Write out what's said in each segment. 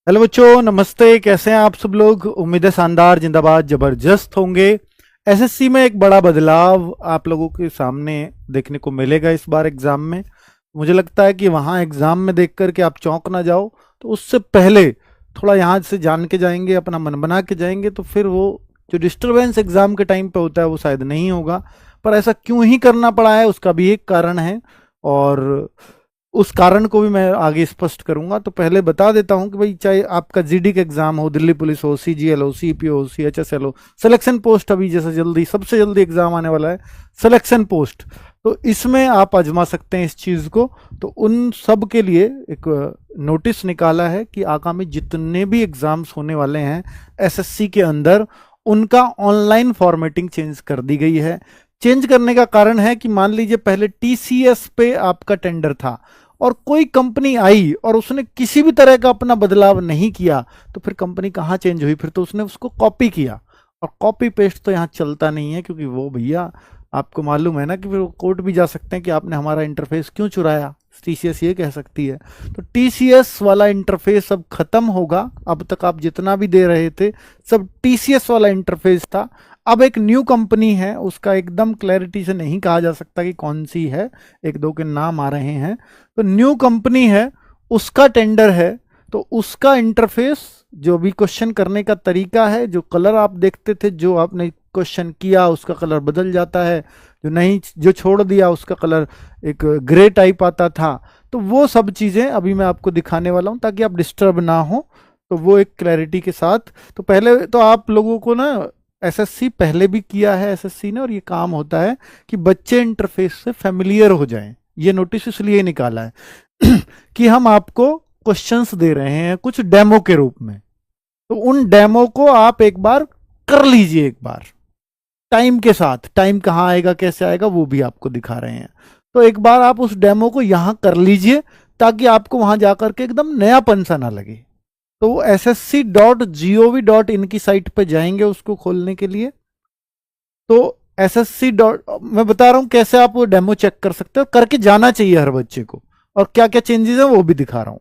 Hello बच्चों, नमस्ते। कैसे हैं आप सब लोग? उम्मीद है शानदार, जिंदाबाद, जबरदस्त होंगे। एसएससी में एक बड़ा बदलाव आप लोगों के सामने देखने को मिलेगा इस बार एग्जाम में। मुझे लगता है कि वहाँ एग्जाम में देख कर के आप चौंक ना जाओ, तो उससे पहले थोड़ा यहाँ से जान के जाएंगे, अपना मन बना के जाएंगे, तो फिर वो जो डिस्टरबेंस एग्जाम के टाइम पे होता है वो शायद नहीं होगा। पर ऐसा क्यों ही करना पड़ा है, उसका भी एक कारण है, और उस कारण को भी मैं आगे स्पष्ट करूंगा। तो पहले बता देता हूं कि भाई, चाहे आपका जीडी का एग्जाम हो, दिल्ली पुलिस हो, सीजीएल हो, सीपीओ हो, सीएचएसएल हो, सिलेक्शन पोस्ट अभी जैसे जल्दी सबसे जल्दी एग्जाम आने वाला है, सिलेक्शन पोस्ट, तो इसमें आप आजमा सकते हैं इस चीज को। तो उन सब के लिए एक नोटिस निकाला है कि आगामी जितने भी एग्जाम्स होने वाले हैं एसएससी के अंदर, उनका ऑनलाइन फॉर्मेटिंग चेंज कर दी गई है। चेंज करने का कारण है कि मान लीजिए पहले टीसीएस पे आपका टेंडर था और कोई कंपनी आई और उसने किसी भी तरह का अपना बदलाव नहीं किया, तो फिर कंपनी कहाँ चेंज हुई? फिर तो उसने उसको कॉपी किया, और कॉपी पेस्ट तो यहाँ चलता नहीं है, क्योंकि वो भैया आपको मालूम है ना कि फिर वो कोर्ट भी जा सकते हैं कि आपने हमारा इंटरफेस क्यों चुराया। टीसीएस ये कह सकती है। तो टीसीएस वाला इंटरफेस अब खत्म होगा। अब तक आप जितना भी दे रहे थे सब टीसीएस वाला इंटरफेस था। अब एक न्यू कंपनी है, उसका एकदम क्लैरिटी से नहीं कहा जा सकता कि कौन सी है, एक दो के नाम आ रहे हैं। तो न्यू कंपनी है, उसका टेंडर है, तो उसका इंटरफेस, जो भी क्वेश्चन करने का तरीका है, जो कलर आप देखते थे, जो आपने क्वेश्चन किया उसका कलर बदल जाता है, जो नहीं, जो छोड़ दिया उसका कलर एक ग्रे टाइप आता था, तो वो सब चीज़ें अभी मैं आपको दिखाने वाला हूँ ताकि आप डिस्टर्ब ना हो। तो वो एक क्लैरिटी के साथ, तो पहले तो आप लोगों को ना, एसएससी पहले भी किया है एसएससी ने, और ये काम होता है कि बच्चे इंटरफेस से फेमिलियर हो जाएं। ये नोटिस इसलिए निकाला है कि हम आपको क्वेश्चंस दे रहे हैं कुछ डेमो के रूप में, तो उन डेमो को आप एक बार कर लीजिए, एक बार टाइम के साथ। टाइम कहाँ आएगा, कैसे आएगा, वो भी आपको दिखा रहे हैं। तो एक बार आप उस डेमो को यहां कर लीजिए ताकि आपको वहां जाकर के एकदम नयापन सा ना लगे। तो वो ssc.gov.in की साइट पे जाएंगे उसको खोलने के लिए। तो एसएससी डॉट, मैं बता रहा हूं कैसे आप वो डेमो चेक कर सकते हो, करके जाना चाहिए हर बच्चे को, और क्या क्या चेंजेस है वो भी दिखा रहा हूं।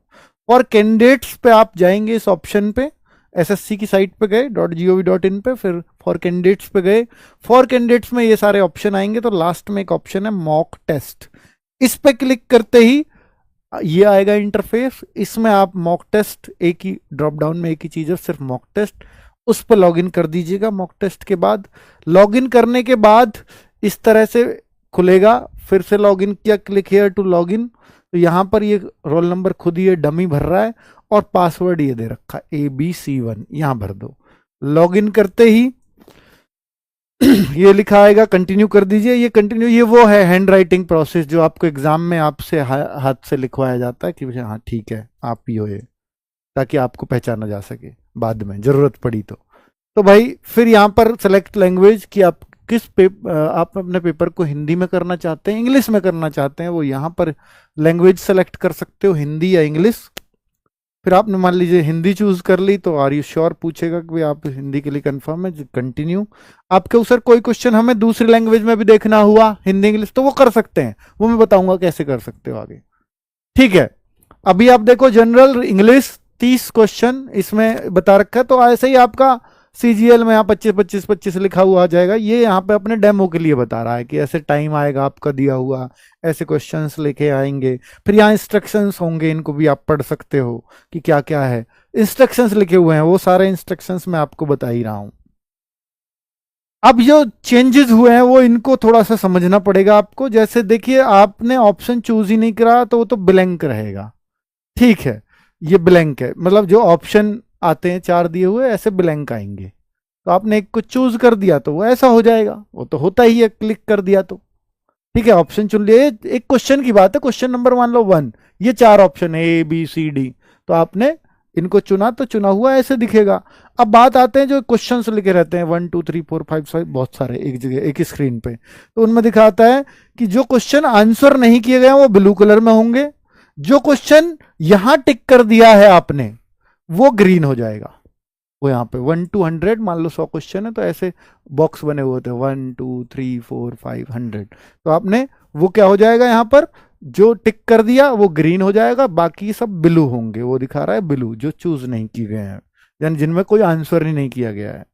और कैंडिडेट्स पे आप जाएंगे, इस ऑप्शन पे एसएससी की साइट पे गए .gov.in पे, फिर फॉर कैंडिडेट्स पे गए। फॉर कैंडिडेट्स में ये सारे ऑप्शन आएंगे, तो लास्ट में एक ऑप्शन है मॉक टेस्ट। इस पे क्लिक करते ही ये आएगा इंटरफेस। इसमें आप मॉक टेस्ट, एक ही ड्रॉप डाउन में एक ही चीज है, सिर्फ मॉक टेस्ट, उस पर लॉगिन कर दीजिएगा। मॉक टेस्ट के बाद, लॉगिन करने के बाद इस तरह से खुलेगा। फिर से लॉगिन किया, क्लिक हियर टू लॉगिन, तो यहाँ पर ये रोल नंबर खुद ही ये डमी भर रहा है, और पासवर्ड ये दे रखा है ABC1, यहाँ भर दो। लॉगिन करते ही ये लिखा आएगा कंटिन्यू कर दीजिए। ये कंटिन्यू, ये वो है हैंड राइटिंग प्रोसेस जो आपको एग्जाम में आपसे हाथ से लिखवाया जाता है कि हाँ ठीक है आप ही हो ये, ताकि आपको पहचाना जा सके बाद में जरूरत पड़ी तो भाई फिर यहाँ पर सेलेक्ट लैंग्वेज कि आप आप अपने पेपर को हिंदी में करना चाहते हैं, इंग्लिश में करना चाहते हैं, वो यहाँ पर लैंग्वेज सेलेक्ट कर सकते हो, हिंदी या इंग्लिश। फिर आपने मान लीजिए हिंदी चूज कर ली, तो आर यू श्योर पूछेगा कि आप हिंदी के लिए कंफर्म है, कंटिन्यू। आपके सर कोई क्वेश्चन हमें दूसरी लैंग्वेज में भी देखना हुआ, हिंदी इंग्लिश, तो वो कर सकते हैं, वो मैं बताऊंगा कैसे कर सकते हो आगे। ठीक है, अभी आप देखो जनरल इंग्लिश 30 क्वेश्चन इसमें बता रखा है, तो ऐसे ही आपका सीजीएल में यहाँ 25-25-25 लिखा हुआ आ जाएगा। ये यहाँ पे अपने डेमो के लिए बता रहा है कि ऐसे टाइम आएगा आपका दिया हुआ, ऐसे क्वेश्चंस लेके आएंगे। फिर यहाँ इंस्ट्रक्शंस होंगे, इनको भी आप पढ़ सकते हो कि क्या क्या है। इंस्ट्रक्शंस लिखे हुए हैं, वो सारे इंस्ट्रक्शंस मैं आपको बता ही रहा हूं। अब जो चेंजेस हुए हैं वो इनको थोड़ा सा समझना पड़ेगा आपको। जैसे देखिए, आपने ऑप्शन चूज ही नहीं करा, तो वो तो ब्लैंक रहेगा। ठीक है, ये ब्लैंक है, मतलब जो ऑप्शन आते हैं 4 दिए हुए, ऐसे ब्लैंक आएंगे। तो आपने एक को चूज कर दिया तो वो ऐसा हो जाएगा, वो तो होता ही है, क्लिक कर दिया तो। ठीक है, ऑप्शन चुन लिए। एक क्वेश्चन की बात है, क्वेश्चन नंबर मान लो 1, ये 4 ऑप्शन है ABCD, तो आपने इनको चुना तो चुना हुआ ऐसे दिखेगा। अब बात आते हैं जो क्वेश्चंस लिखे रहते हैं 1 2 3 4 5 6, बहुत सारे एक जगह एक ही स्क्रीन पे, तो उनमें दिखाता है कि जो क्वेश्चन आंसर नहीं किए गए वो ब्लू कलर में होंगे, जो क्वेश्चन यहां टिक कर दिया है आपने वो ग्रीन हो जाएगा। वो यहाँ पे 1 to 100, मान लो 100 क्वेश्चन है तो ऐसे बॉक्स बने हुए थे 1 2 3 4 5 100, तो आपने वो क्या हो जाएगा यहाँ पर जो टिक कर दिया वो ग्रीन हो जाएगा, बाकी सब ब्लू होंगे। वो दिखा रहा है ब्लू, जो चूज नहीं किए गए हैं, यानी जिनमें कोई आंसर ही नहीं किया गया है।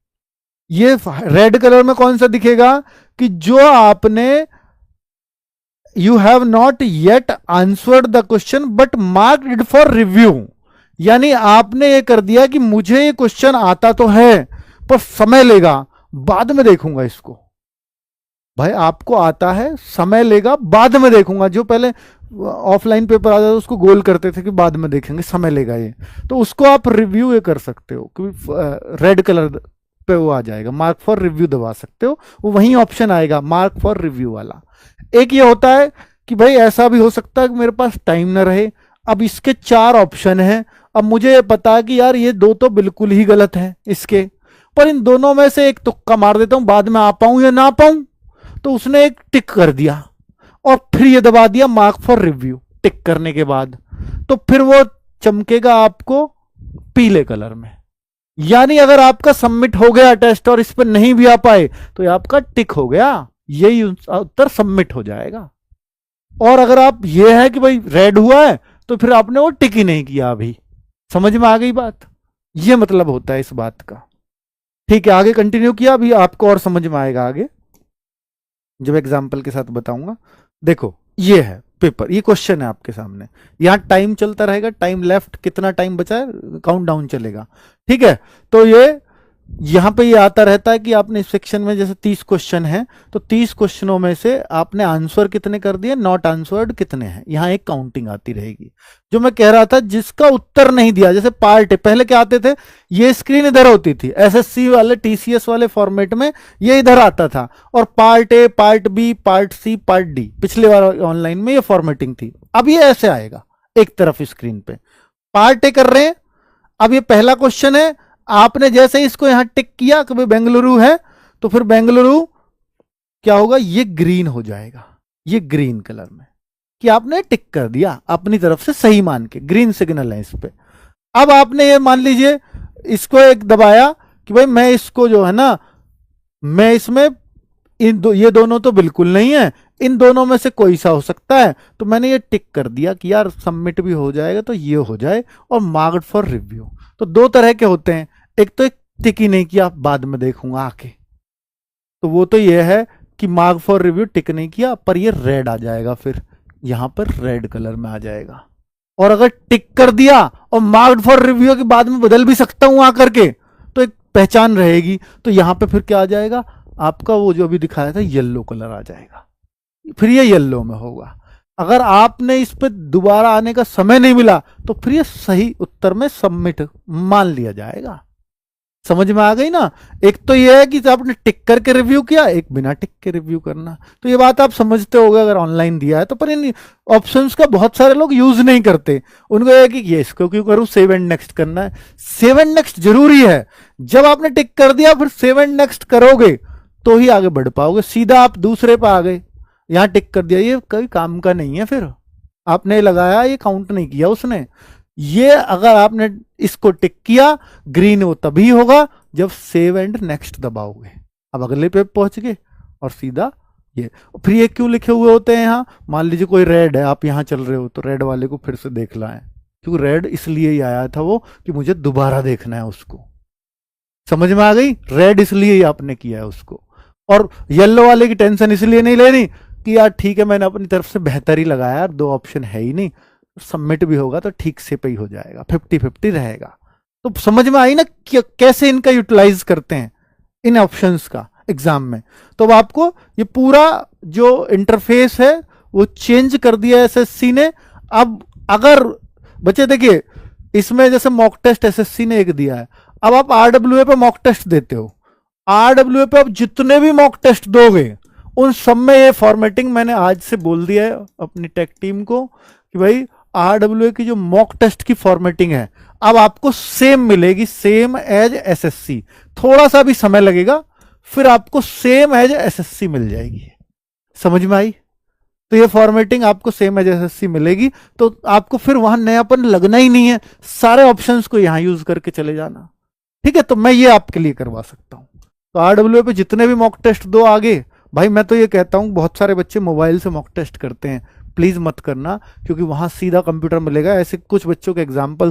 ये रेड कलर में कौन सा दिखेगा कि जो आपने you have not yet answered the question but marked it for review, यानी आपने ये कर दिया कि मुझे ये क्वेश्चन आता तो है पर समय लेगा, बाद में देखूंगा इसको। भाई आपको आता है, समय लेगा, बाद में देखूंगा। जो पहले ऑफलाइन पेपर आता था उसको गोल करते थे कि बाद में देखेंगे, समय लेगा ये, तो उसको आप रिव्यू ये कर सकते हो, क्योंकि रेड कलर पे वो आ जाएगा, मार्क फॉर रिव्यू दबा सकते हो, वो वही ऑप्शन आएगा मार्क फॉर रिव्यू वाला। एक ये होता है कि भाई ऐसा भी हो सकता है कि मेरे पास टाइम ना रहे, अब इसके 4 ऑप्शन हैं, अब मुझे ये पता है कि यार ये 2 तो बिल्कुल ही गलत है इसके, पर इन दोनों में से एक तुक्का मार देता हूं, बाद में आ पाऊं या ना पाऊं। तो उसने एक टिक कर दिया और फिर ये दबा दिया मार्क फॉर रिव्यू। टिक करने के बाद तो फिर वो चमकेगा आपको पीले कलर में, यानी अगर आपका सबमिट हो गया टेस्ट और इस पर नहीं भी आ पाए तो ये आपका टिक हो गया, यही उत्तर सबमिट हो जाएगा। और अगर आप ये है कि भाई रेड हुआ है तो फिर आपने वो टिक ही नहीं किया अभी। समझ में आ गई बात? ये मतलब होता है इस बात का। ठीक है, आगे कंटिन्यू किया, अभी आपको और समझ में आएगा आगे जब एग्जाम्पल के साथ बताऊंगा। देखो ये है पेपर, ये क्वेश्चन है आपके सामने, यहां टाइम चलता रहेगा, टाइम लेफ्ट कितना टाइम बचा है काउंट डाउन चलेगा। ठीक है, तो ये यहां पे ये आता रहता है कि आपने इस सेक्शन में जैसे 30 क्वेश्चन है तो 30 क्वेश्चनों में से आपने आंसर कितने कर दिए, नॉट आंसर्ड कितने हैं, यहां एक काउंटिंग आती रहेगी। जो मैं कह रहा था जिसका उत्तर नहीं दिया, जैसे पार्ट ए, पहले क्या आते थे, ये स्क्रीन इधर होती थी, एसएससी वाले टीसीएस वाले फॉर्मेट में ये इधर आता था, और part A, part B, part C, part D, पिछले बार ऑनलाइन में ये फॉर्मेटिंग थी। अब ये ऐसे आएगा एक तरफ स्क्रीन पे, पार्ट ए कर रहे हैं। अब ये पहला क्वेश्चन है, आपने जैसे इसको यहां टिक किया कि भाई बेंगलुरु है, तो फिर बेंगलुरु क्या होगा, ये ग्रीन हो जाएगा, ये ग्रीन कलर में, कि आपने टिक कर दिया अपनी तरफ से सही मान के, ग्रीन सिग्नल है इस पे। अब आपने ये मान लीजिए इसको एक दबाया कि भाई मैं इसको जो है ना, मैं इसमें ये दोनों तो बिल्कुल नहीं है, इन दोनों में से कोई सा हो सकता है, तो मैंने ये टिक कर दिया कि यार सबमिट भी हो जाएगा तो ये हो जाए, और मार्क्ड फॉर रिव्यू। तो 2 तरह के होते हैं, एक तो एक टिक ही नहीं किया बाद में देखूंगा आके, तो वो तो ये है कि मार्क फॉर रिव्यू टिक नहीं किया, पर ये रेड आ जाएगा, फिर यहां पर रेड कलर में आ जाएगा। और अगर टिक कर दिया और मार्क्ड फॉर रिव्यू के बाद में बदल भी सकता हूं आकर के, तो एक पहचान रहेगी, तो यहां पे फिर क्या आ जाएगा आपका, वो जो अभी दिखाया था येलो कलर आ जाएगा, फिर ये येलो में होगा। अगर आपने इस पे दोबारा आने का समय नहीं मिला तो फिर ये सही उत्तर में सबमिट मान लिया जाएगा। समझ में आ गई ना? एक तो ये है कि आपने टिक करके रिव्यू किया, एक बिना टिक के रिव्यू करना। तो ये बात आप समझते होगे अगर ऑनलाइन दिया है तो, पर इन ऑप्शंस का बहुत सारे लोग यूज नहीं करते। उनको ये कि ये इसको क्यों करूं, सेव एंड नेक्स्ट करना है। सेव एंड नेक्स्ट जरूरी है, जब आपने टिक कर दिया फिर सेव एंड नेक्स्ट करोगे तो ही आगे बढ़ पाओगे। सीधा आप दूसरे पर आ गए, यहां टिक कर दिया, ये कोई काम का नहीं है। फिर आपने लगाया, ये काउंट नहीं किया उसने। ये अगर आपने इसको टिक किया, ग्रीन वो तभी होगा जब सेव एंड नेक्स्ट दबाओगे। अब अगले पे पहुंच गए और सीधा ये। फिर ये क्यों लिखे हुए होते हैं यहां, मान लीजिए कोई रेड है, आप यहां चल रहे हो तो रेड वाले को फिर से देख लाएं, क्योंकि रेड इसलिए ही आया था वो कि मुझे दोबारा देखना है उसको। समझ में आ गई? रेड इसलिए ही आपने किया है उसको। और येलो वाले की टेंशन इसलिए नहीं लेनी कि यार ठीक है मैंने अपनी तरफ से बेहतर ही लगाया, यार 2 ऑप्शन है ही नहीं, सबमिट भी होगा तो ठीक से पे ही हो जाएगा, 50-50 रहेगा। तो समझ में आई ना कैसे इनका यूटिलाइज करते हैं इन ऑप्शंस का एग्जाम में। तो अब आपको ये पूरा जो इंटरफेस है वो चेंज कर दिया एसएससी ने। अब अगर बच्चे देखिए, इसमें जैसे मॉक टेस्ट एसएससी ने एक दिया है, अब आप आरडब्ल्यूए पे मॉक टेस्ट देते हो, आरडब्ल्यूए पे आप जितने भी मॉक टेस्ट दोगे उन सब में ये फॉर्मेटिंग मैंने आज से बोल दिया है अपनी टेक टीम को कि भाई आरडब्ल्यूए की जो मॉक टेस्ट की फॉर्मेटिंग है अब आपको सेम मिलेगी, सेम एज एसएससी। थोड़ा सा भी समय लगेगा, फिर आपको सेम एज एसएससी मिल जाएगी। समझ में आई? तो ये फॉर्मेटिंग आपको सेम एज एसएससी मिलेगी, तो आपको फिर वहां नयापन लगना ही नहीं है, सारे ऑप्शंस को यहां यूज करके चले जाना। ठीक है, तो मैं ये आपके लिए करवा सकता हूं। तो आरडब्ल्यूए पे जितने भी मॉक टेस्ट दो आगे, भाई मैं तो ये कहता हूं बहुत सारे बच्चे मोबाइल से मॉक टेस्ट करते हैं, प्लीज मत करना, क्योंकि वहां सीधा कंप्यूटर मिलेगा। ऐसे कुछ बच्चों के एग्जाम्पल